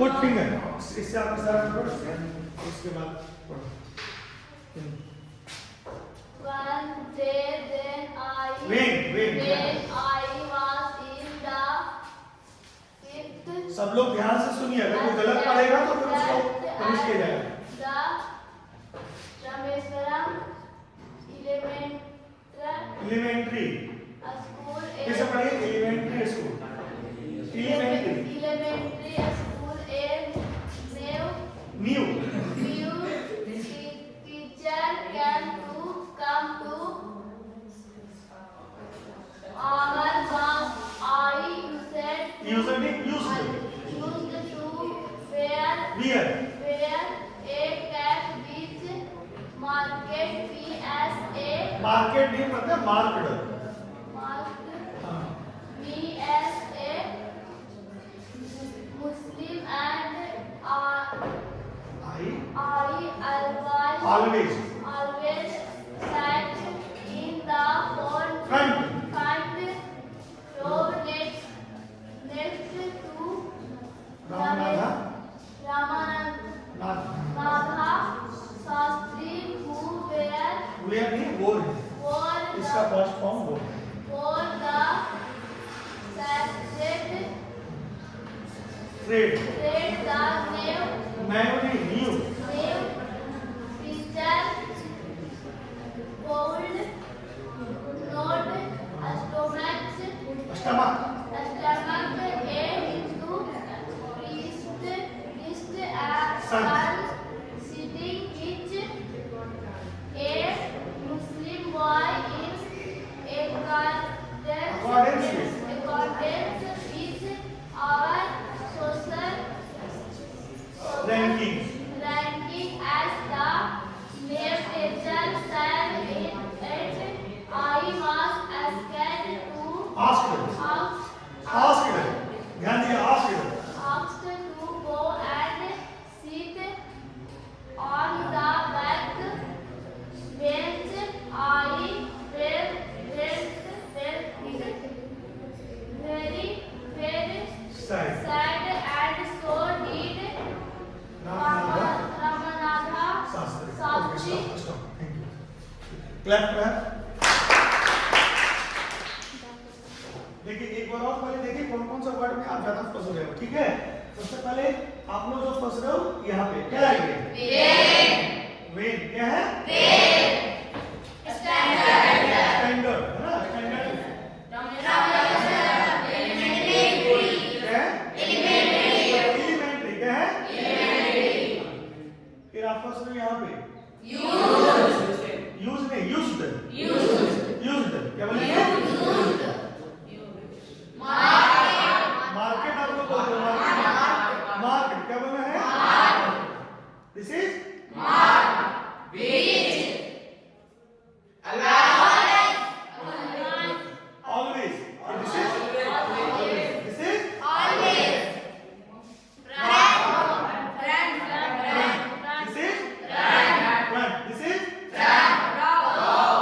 Put finger, इससे आप इशारा करो, उसके बाद पढ़ो। One day then When I was in the fifth. सब लोग ध्यान से सुनिए, अगर कोई गलत पढ़ेगा तो फिर उसको पनिश किया जाएगा। The Rameswaram elementary school. कैसे पढ़िए? Elementary school, Elementary school and new new teacher come to our class. I used to wear wear a cap which market market नहीं पता, मार्केट marked हाँ me as a Muslim and I always always sat in the front row next to Ramanatha Ramanatha Shastri who wear नहीं वोर है, wore इसका first form वोर है। the sacred thread the name नैव नहीं new teacher bold note stomach a Hindu priest Sun. sitting with a Muslim boy in accordance with our social ranking ranking as the name teacher said it. I was asked asked ध्यान दिए, asked to go and sit on the back bench. I felt very side sad and so did Ramanatha Shastri. Shastri. Stop, thank you. Clap clap. देखिए एक बार और पहले देखिए कौन कौन सा वर्ड में आप ज्यादा फंस रहे हो, ठीक है? सबसे पहले आप लोग जो फंस रहे हो यहाँ पे क्या है ये? वेन क्या है? स्टैंडर्ड है ना? स्टैंडर्ड एलिमेंट्री क्या है? फिर आप फंस रहे हो यहाँ पे यूज नहीं यूज्ड क्या बोलेंगे? मार्केट आप लोग बोलते हो, मार्केट क्या बोलना है? This is always, this is This is front. This is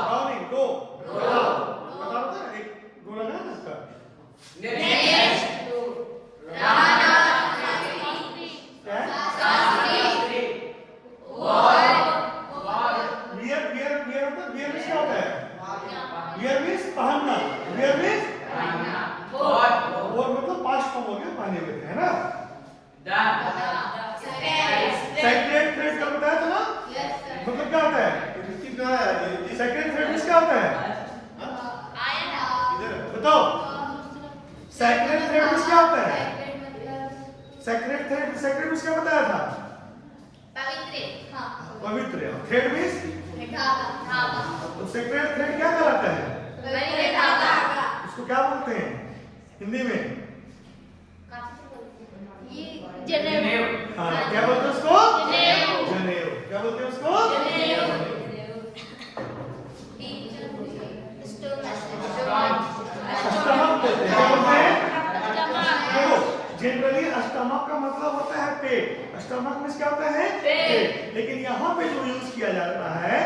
browning. Go. पता होता है ना, एक गो लगा ना इसका। क्या है? Wear होता है, wear means क्या होता है? Wear means पहनना। Wear means और मतलब पास्ट फॉर्म हो गया, पहने हुए थे, है ना? सेक्रेट थ्रेड का बताया था ना? मतलब क्या होता है? सेक्रेट थ्रेड मींस क्या होता है? बताओ। सेक्रेट थ्रेड मींस क्या होता है? सेक्रेट मींस क्या बताया था? पवित्र। थ्रेड मींस तो सेक्रेट थ्रेड क्या कहलाता है? उसको क्या बोलते हैं हिंदी में? हाँ, क्या बोलते हैं उसको? जनेऊ। क्या बोलते हैं उसको? अष्टमक बोलते हैं। क्या बोलते हैं? देखो, जनरली अष्टमक का मतलब होता है पेट। अष्टमक में क्या होता है? पेट। लेकिन यहाँ पे जो यूज किया जा रहा है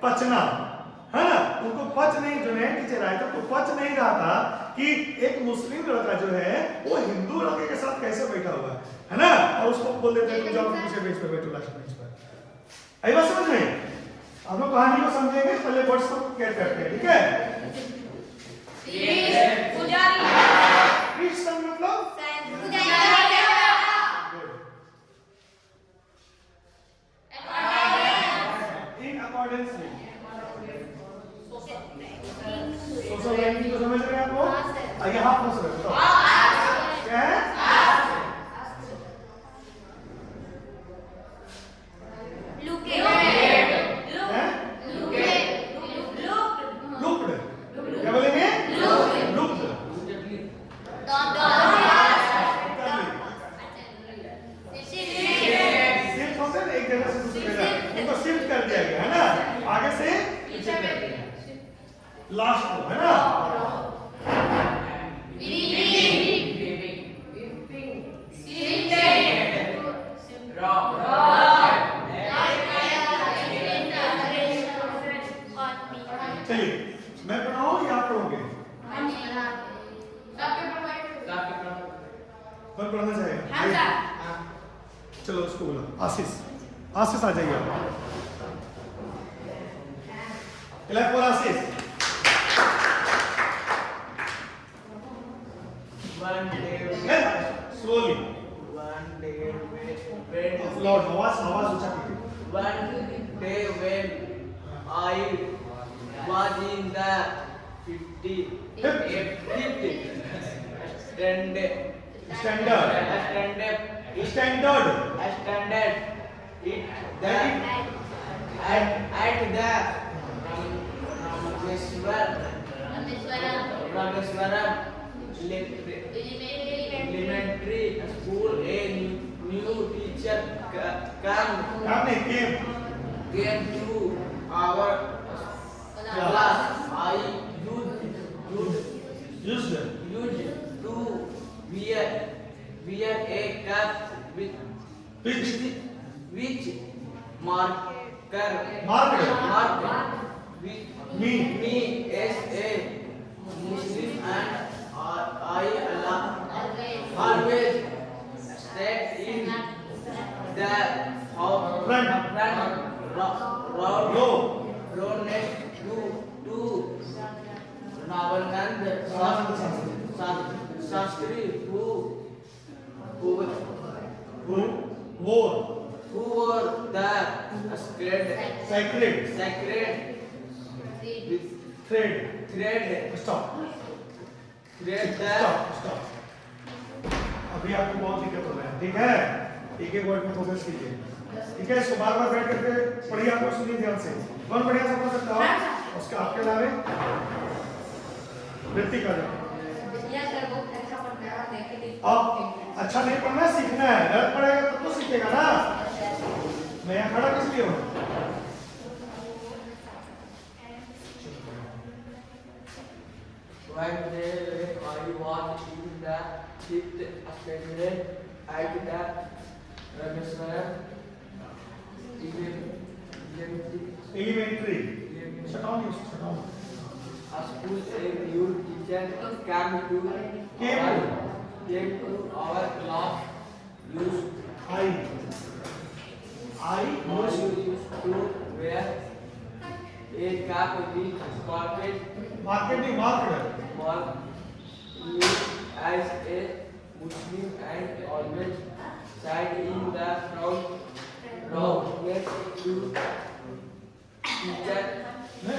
पचना, है ना? उनको पच नहीं, जो नए टीचर आए थे तो पच नहीं रहा था कि एक मुस्लिम लड़का जो है वो हिंदू लड़के के साथ कैसे बैठा हुआ है ना? और उसको बोल देते हैं तुम जाओ पीछे बेंच पे बैठो, लास्ट बेंच पर। आई बात समझ में? अब लोग कहानी को समझेंगे, पहले वर्ड्स को क्लियर करते हैं, ठीक है? पुजारी, प्रीस्ट का मतलब इन अकॉर्डेंस में। सोशल लाइन को समझ रहे हैं आप लोग? यहाँ फंस रहे हो क्या है? लुक्ड, क्या बोलेंगे? लुक्ड। शिफ्ट होते हैं ना एक जगह से दूसरी जगह, उनको शिफ्ट कर दिया गया है ना, आगे से पीछे कर दिया, लास्ट को है ना। चलिए मैं पढ़ाऊं या आप पढ़ोगे? कौन पढ़ना चाहेगा? चलो उसको बोला, आशीष, आशीष आ जाइए आप। Clap for Ashish. Slowly, loud, आवाज ऊंचा कीजिए। One day when I was in the 50th standard at the Rameswaram elementary school, a new teacher came to our class. I used to wear a cap which marked me as a Muslim, and I always sat in the front row next to Navalnand Shastri, who wore the sacred thread. Stop. अभी आपको बहुत दिक्कत हो रहा है, ठीक है? एक एक वर्ड में फोकस कीजिए, ठीक है? इसको बार बार बैठ करके पढ़िए, आपको सुनिए ध्यान से। कौन बढ़िया से पढ़ सकता हो? उसके आपके अलावे ऋतिक आ जाओ। अब अच्छा नहीं पढ़ना, सीखना है। गलत पढ़ेगा तब तो सीखेगा ना। मैं यहाँ खड़ा किस लिए हूँ? One day when I was in the 5th standard at the Rameswaram Elementary. Shut down, you shut down. a school, a new teacher came to our class. I Used to wear a cap with marketing marketer. marked me as a Muslim, and always sat in the front row next to teacher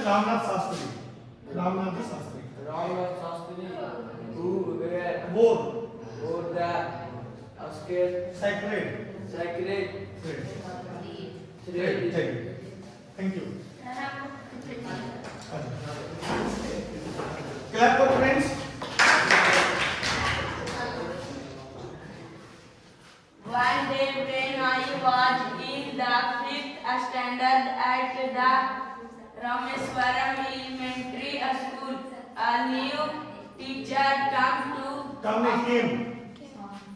Ramnath Shastri, Ramnath Shastri, Ramnath Shastri, who wore the sacred sacred thread. Thank you. Clap for friends. One day when I was in the 5th standard at the Rameswaram Elementary School, a new teacher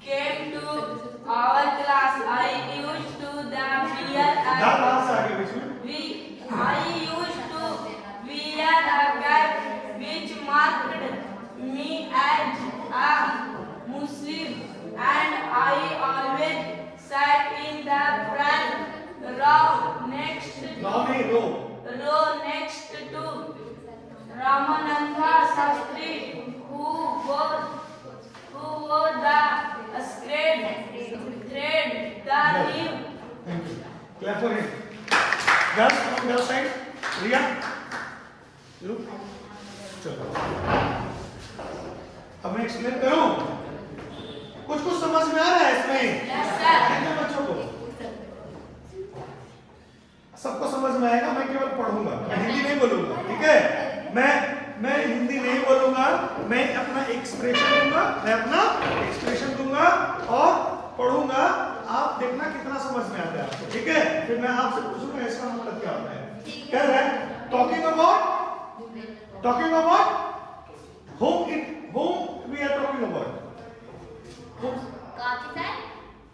came to our class. I used to wear a cap which marked me as a Muslim, and I always Clap for him. Girls, from girl side. Riya. You. चलो. अब मैं explain करूं. कुछ समझ में आ रहा है इसमें? Yes, sir. कितने बच्चों को? सबको समझ में आएगा. मैं केवल पढ़ूंगा. मैं हिंदी नहीं बोलूंगा. ठीक है? मैं हिंदी नहीं बोलूंगा. मैं अपना एक्सप्रेशन दूंगा और पढ़ूंगा. आप देखना कितना समझ में आता है आपको. ठीक है? फिर मैं आपसे पूछूंगा इसका मतलब क्या होता है. क्या है? Talking about whom we are talking about.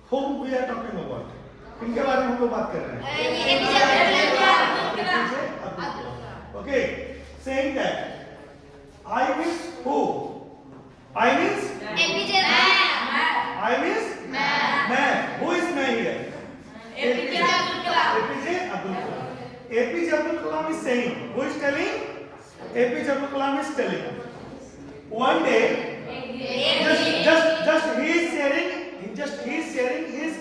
Whom we are talking about. इनके बारे में हम लोग बात कर रहे हैं. Okay, saying that I means who? I means man. Who is man here? APJ Abdul Kalam. APJ Abdul Kalam is saying. Who is telling? APJ Abdul Kalam is telling. One day, just he is sharing his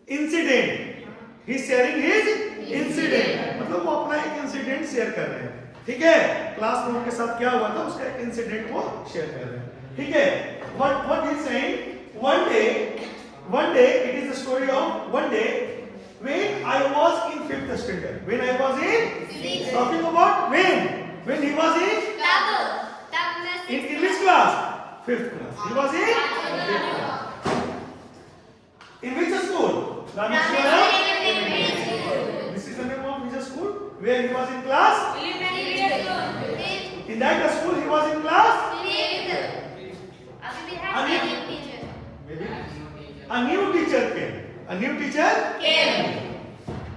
incident. He is sharing his incident. मतलब वो अपना एक incident share कर रहे हैं. ठीक है? Classroom के साथ क्या हुआ था उसका एक इंसिडेंट वो शेयर कर रहे हैं. ठीक है? What he is saying? One day it is the story of one day when I was in 5th standard. When I was in talking about when he was in which class? 5th class. He was in 5th class. In which school? Rameshwara. This is the name of which school? Where he was in class? In that school he was in class? Maybe. A new teacher came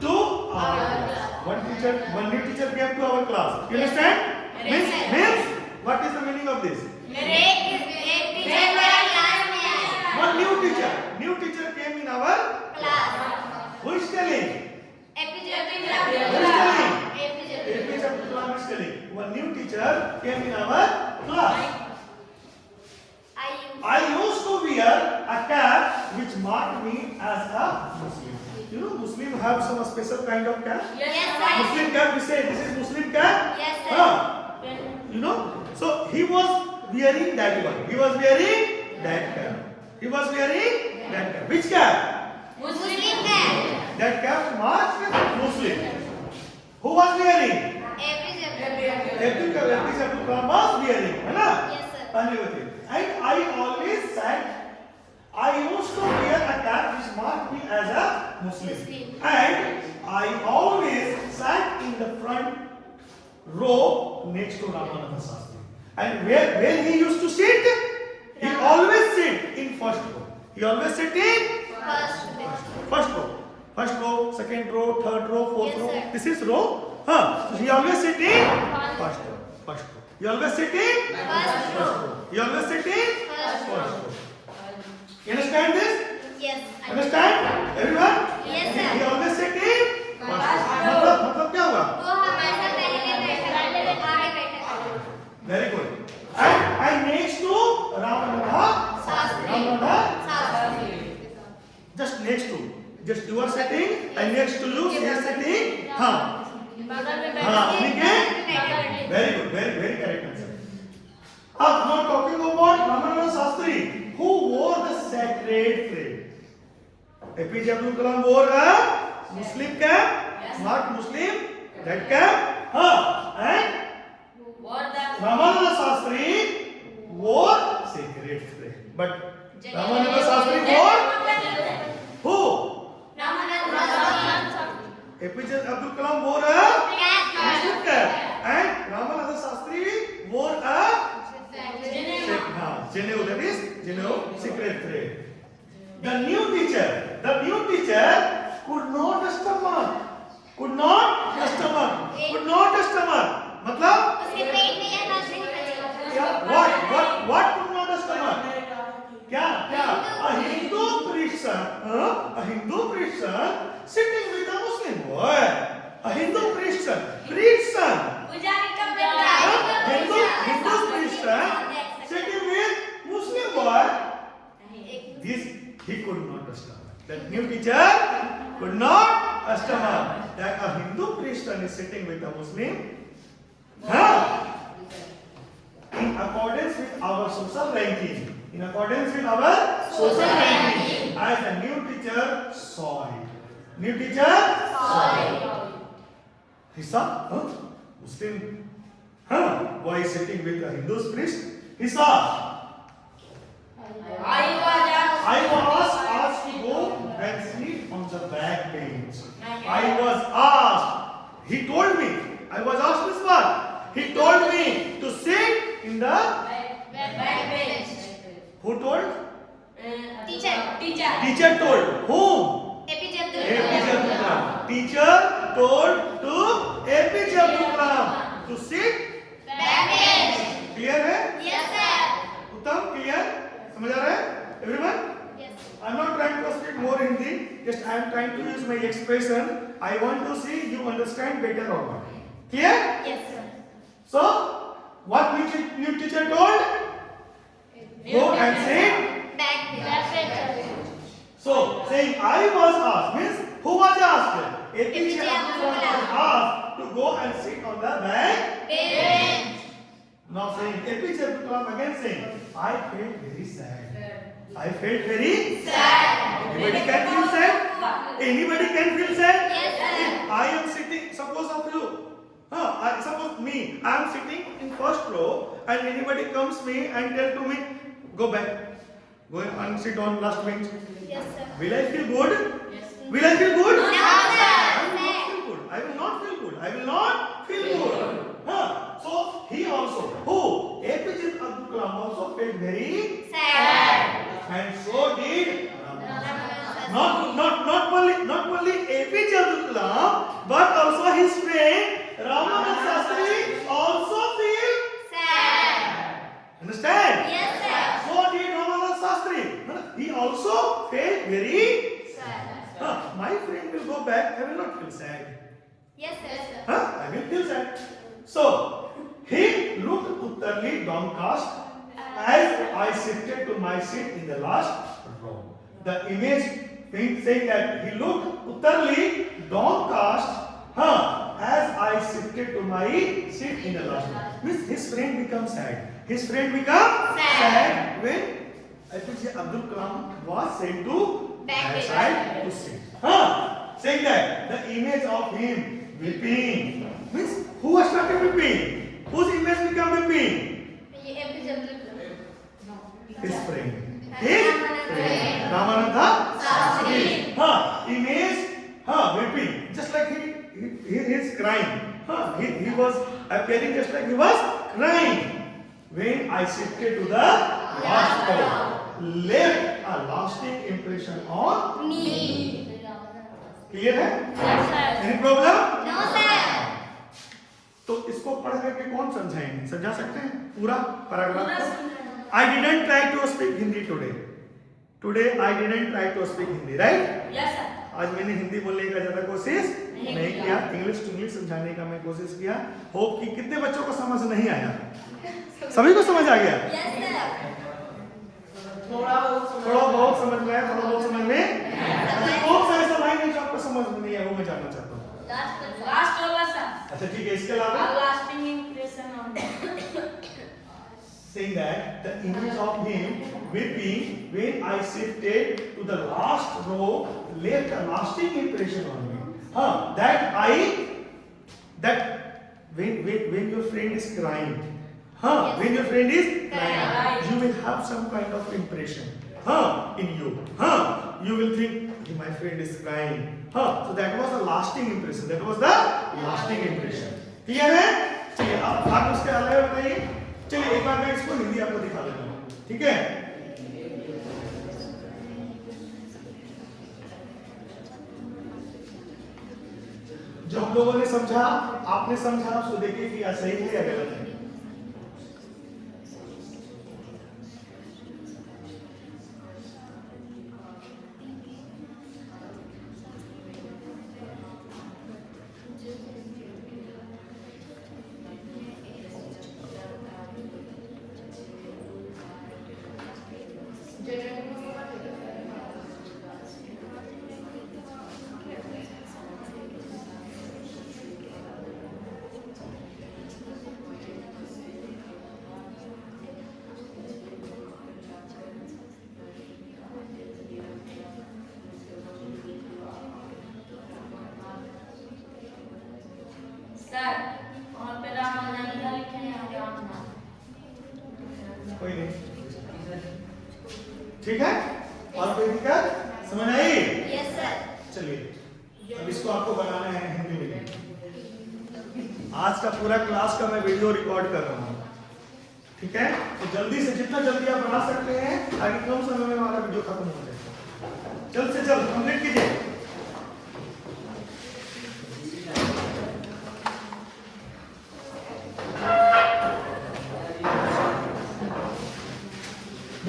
to our class. One new teacher came to our class. You understand? Means what is the meaning of this? One new teacher came in our class. Who is telling? APJ Abdul Kalam is telling. One new teacher came in our class. I used to wear a cap which marked me as a Muslim. You know, Muslim have some special kind of cap. Muslim cap, we say this is Muslim cap. You know, so he was wearing that one. He was wearing that cap. Which cap? That cap marked Muslim. Who was wearing? APJ Abdul Kalam was wearing, है ना? And I used to wear a cap which marked me as a Muslim. And I always sat in the front row next to Ramananda Shastri. And where he used to sit? He always sit in first row. He always sit in first row, second row, third row, fourth row. This is row. So he always sit in first row. He always sit in first row. He always sit in first row. You understand this? Yes. Understand? Everyone? Yes, sir. He always sit in first row. मतलब क्या हुआ? वो हमारे साथ पहले आगे बैठा. Very good. And next to Ramananda Shastri. Just next to. Just you are sitting and next to you he is sitting. Very good. Very correct answer. Now talking about Ramananda Shastri, who wore the sacred thread. APJ Abdul Kalam wore a Muslim cap, marked Muslim, that cap. And Ramananda Shastri wore sacred thread. But Ramananda Shastri wore who? APJ Abdul Kalam wore a Muslim cap and Ramananda Shastri wore a Janeu, that is Janeu, secret thread. The new teacher could not stomach. मतलब उसके पेट में या नस में क्या? What could not stomach? क्या? A Hindu Christian sitting with a Muslim boy. A Hindu Christian. Hindu Christian sitting with Muslim boy. This he could not understand. That new teacher could not stomach. That a Hindu Christian is sitting with a Muslim. Huh? In accordance with our social ranking. In accordance with our social ranking. As a new teacher saw it. New teacher saw it. He saw, Muslim, boy sitting with a Hindu priest. He saw. I was asked to go and sit on the back bench. I was asked. He told me. I was asked this one. He told me to sit in the back bench. Who told? Teacher. Teacher told. Whom? APJ APJ Abdul Abdul Kalam. Kalam. Teacher told to APJ Abdul Kalam to sit. Back bench. Clear है? Yes sir. उत्तम clear? समझ आ रहा है? Everyone? Yes. I am not trying to speak more Hindi. Just I am trying to use my expression. I want to see you understand better or not. Clear? Yes sir. So, what new teacher told? Go and sit. Back bench. So, saying I was asked means who was asked? APJ APJ Abdul Kalam was asked to go and sit on the back. Bench. Now saying APJ Abdul Kalam again saying I felt very sad. I felt very Sad. Anybody can feel sad? Anybody can feel sad? Yes sir. If I am sitting, suppose of you. Suppose me, I am sitting in first row and anybody comes me and tell to me, go back. Go and sit on last bench. Yes sir. Will I feel good? Yes. Will I feel good? No, sir. I will not feel good. I will not feel good. I will not feel good. So he also, who? APJ Abdul Kalam also felt very Sad. and so did not only APJ Abdul Kalam but also his friend Ramanand Shastri also feel Sad. understand? Yes sir. So did Ramanand Shastri. He also felt very Sad. my friend will go back, I will not feel sad. Yes sir. I will feel sad. So he looked utterly downcast as I shifted to my seat in the last row. The image saying that he looked utterly downcast as I shifted to my seat in the last row. Means his friend becomes sad. His friend becomes sad when APJ Abdul Kalam was sent to Back side to sit. Saying that the image of him weeping. Means who has started weeping? Whose image become weeping? APJ Abdul Kalam. His friend. His friend. Ramananda Shastri. Image weeping. Just like he is crying. He was appearing just like he was crying. When I shifted to the last row, left a lasting impression on Me. Clear है? Yes sir. Any problem? No sir. तो इसको पढ़ करके कौन समझाएंगे? समझा सकते हैं पूरा पैराग्राफ पूरा को? समझाएंगे। I didn't try to speak Hindi today. Today I didn't try to speak Hindi, right? Yes sir. आज मैंने हिंदी बोलने का ज्यादा कोशिश नहीं किया. इंग्लिश टू इंग्लिश समझाने का मैं कोशिश किया. होप कि कितने बच्चों को समझ नहीं आया? सभी को समझ आ गया? Yes sir. थोड़ा बहुत थोड़ा बहुत समझ में आया, थोड़ा बहुत समझ में. कौन सा ऐसा लाइन है जो आपको समझ में नहीं है वो मैं जानना चाहता हूँ. Last वाला sir. अच्छा ठीक है, इसके अलावा A lasting impression on me. saying that the image of him weeping when I shifted to the last row left a lasting impression on me. That when your friend is crying, Yes. when your friend is crying, Crying. you will have some kind of impression, in you. You will think my friend is crying. So that was a lasting impression. That was the lasting impression. Clear है? चलिए आप उसके अलावा बताइए. चलिए एक बार मैं इसको हिंदी आपको दिखा देता हूँ. ठीक है? जो हम लोगों ने समझा, आपने समझा, उसको देखिए कि या सही है या गलत है. ठीक है? और कोई दिक्कत समझ आई? Yes sir. चलिए अब इसको आपको बनाना है हिंदी में। आज का पूरा क्लास का मैं वीडियो रिकॉर्ड कर रहा हूँ, ठीक है? तो जल्दी से जितना जल्दी आप बना सकते हैं ताकि कम समय में हमारा वीडियो खत्म हो जाए। जल्द से जल्द कंप्लीट कीजिए।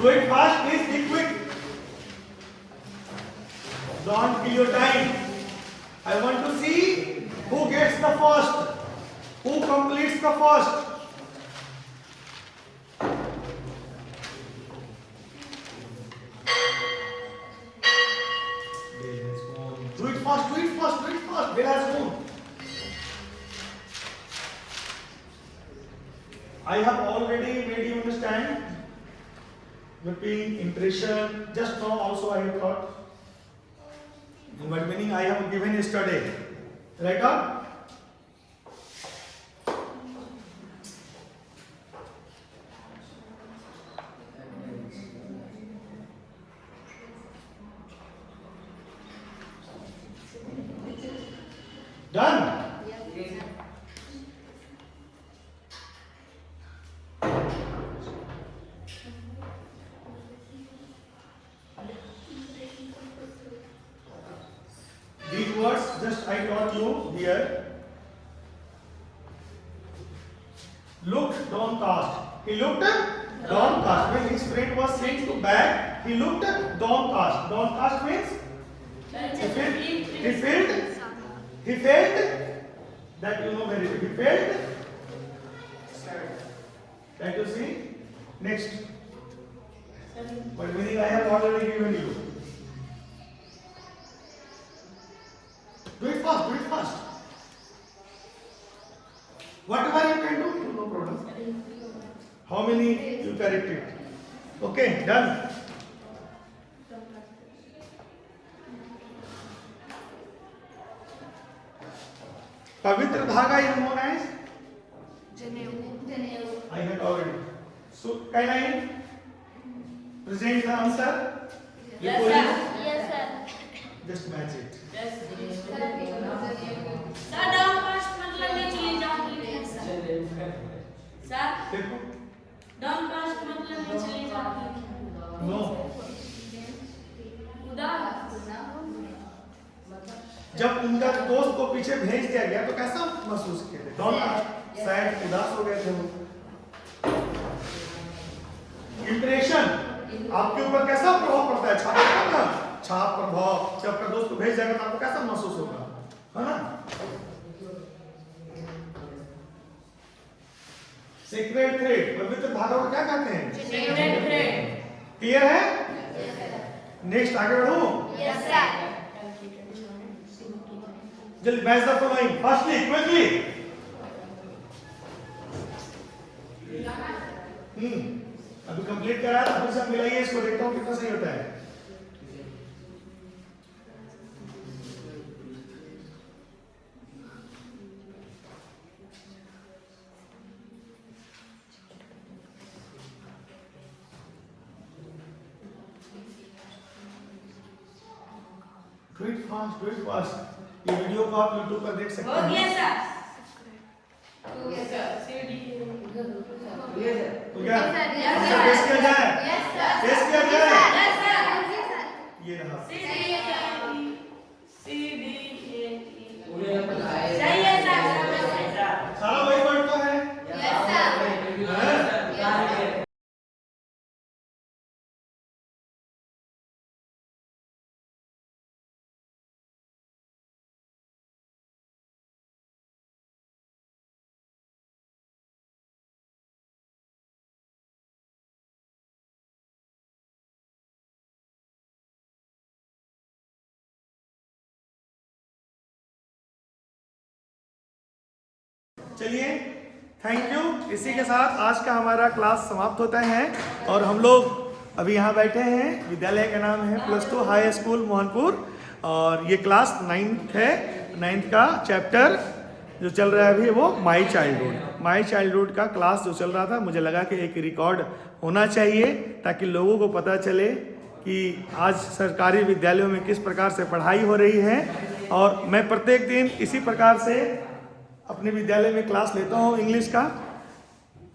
Do it fast, please. Be quick. Don't kill your time. I want to see who gets the first, who completes the first. Do it fast, do it fast, do it fast. Bell has gone. I have already made you understand mapping, impression. Just now also I have taught. In what meaning I have given yesterday. Right on? Done? These words just I taught you here. Looked, downcast. He looked downcast. When his friend was sent to bed, he looked downcast. Downcast means he felt that you know very well. He felt that you see. Next. But meaning I have already given you. Do it fast, do it fast. Whatever you can do, no problem. How many you correct it? Okay, done. Pavitra dhaga is known as? I had already. So, can I present the answer? Yes, Before sir. you Yes sir। just match it. Yes. Sir downcast मतलब नीचे ले जाओ। Sir देखो downcast मतलब नीचे ले जाओ। No उधर जब उनका दोस्त को पीछे भेज दिया गया तो कैसा महसूस किए थे? डॉन शायद उदास हो गए थे वो। इंप्रेशन आपके ऊपर कैसा प्रभाव पड़ता है? छाप पड़ता है ना, छाप प्रभाव। जब आपका दोस्त को भेज जाएगा तो आपको कैसा महसूस होगा, है ना? सीक्रेट थ्रेड, पवित्र धागा को क्या कहते हैं? Secret thread. क्लियर है? नेक्स्ट आगे बढ़ो। Yes sir. जल्दी match the following fastly quickly. अभी कंप्लीट करा है, फिर से मिलाइए इसको, देखता हूँ कितना सही होता है। Do it fast, do it fast। ये वीडियो को आप YouTube पर देख सकते हो गया हैं। सर। Yes sir. सीडी। हो गया? Yes, sir. टेस्ट किया जाए? Yes sir. टेस्ट किया जाए? Yes sir. ये रहा। सीडी सही है सर। सारा वही वर्ड तो है। Yes sir. चलिए, थैंक यू। इसी के साथ आज का हमारा क्लास समाप्त होता है और हम लोग अभी यहाँ बैठे हैं। विद्यालय का नाम है +2 हाई स्कूल मोहनपुर और ये क्लास 9th है। 9th का चैप्टर जो चल रहा है अभी वो माई चाइल्डहुड का क्लास जो चल रहा था, मुझे लगा कि एक रिकॉर्ड होना चाहिए ताकि लोगों को पता चले कि आज सरकारी विद्यालयों में किस प्रकार से पढ़ाई हो रही है। और मैं प्रत्येक दिन इसी प्रकार से अपने विद्यालय में क्लास लेता हूँ इंग्लिश का।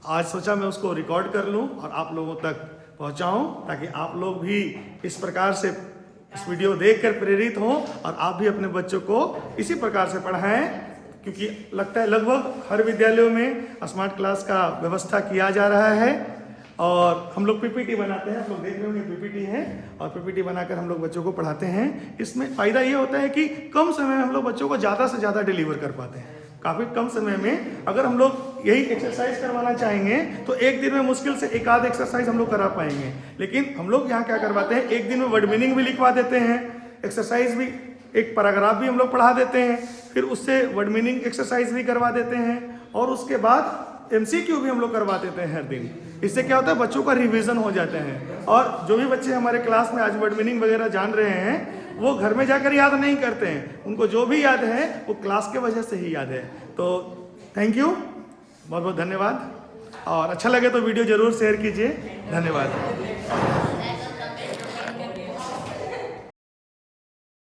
आज सोचा मैं उसको रिकॉर्ड कर लूँ और आप लोगों तक पहुँचाऊँ, ताकि आप लोग भी इस प्रकार से इस वीडियो देखकर प्रेरित हों और आप भी अपने बच्चों को इसी प्रकार से पढ़ाएं, क्योंकि लगता है लगभग हर विद्यालयों में स्मार्ट क्लास का व्यवस्था किया जा रहा है। और हम लोग पीपीटी बनाते हैं, आप लोग देख रहे होंगे पीपीटी है, और पीपीटी बनाकर हम लोग बच्चों को पढ़ाते हैं। इसमें फ़ायदा ये होता है कि कम समय में हम लोग बच्चों को ज़्यादा से ज़्यादा डिलीवर कर पाते हैं। काफ़ी कम समय में अगर हम लोग यही एक्सरसाइज करवाना चाहेंगे तो एक दिन में मुश्किल से एक आध एक्सरसाइज हम लोग करा पाएंगे, लेकिन हम लोग यहाँ क्या करवाते हैं, एक दिन में वर्ड मीनिंग भी लिखवा देते हैं, एक्सरसाइज भी, एक पैराग्राफ भी हम लोग पढ़ा देते हैं, फिर उससे वर्ड मीनिंग एक्सरसाइज भी करवा देते हैं, और उसके बाद MCQ भी हम लोग करवा देते हैं हर दिन। इससे क्या होता है, बच्चों का रिवीजन हो जाते हैं, और जो भी बच्चे हमारे क्लास में आज वर्ड मीनिंग वगैरह जान रहे हैं वो घर में जाकर याद नहीं करते हैं, उनको जो भी याद है वो क्लास के वजह से ही याद है। तो थैंक यू, बहुत बहुत धन्यवाद, और अच्छा लगे तो वीडियो जरूर शेयर कीजिए। धन्यवाद।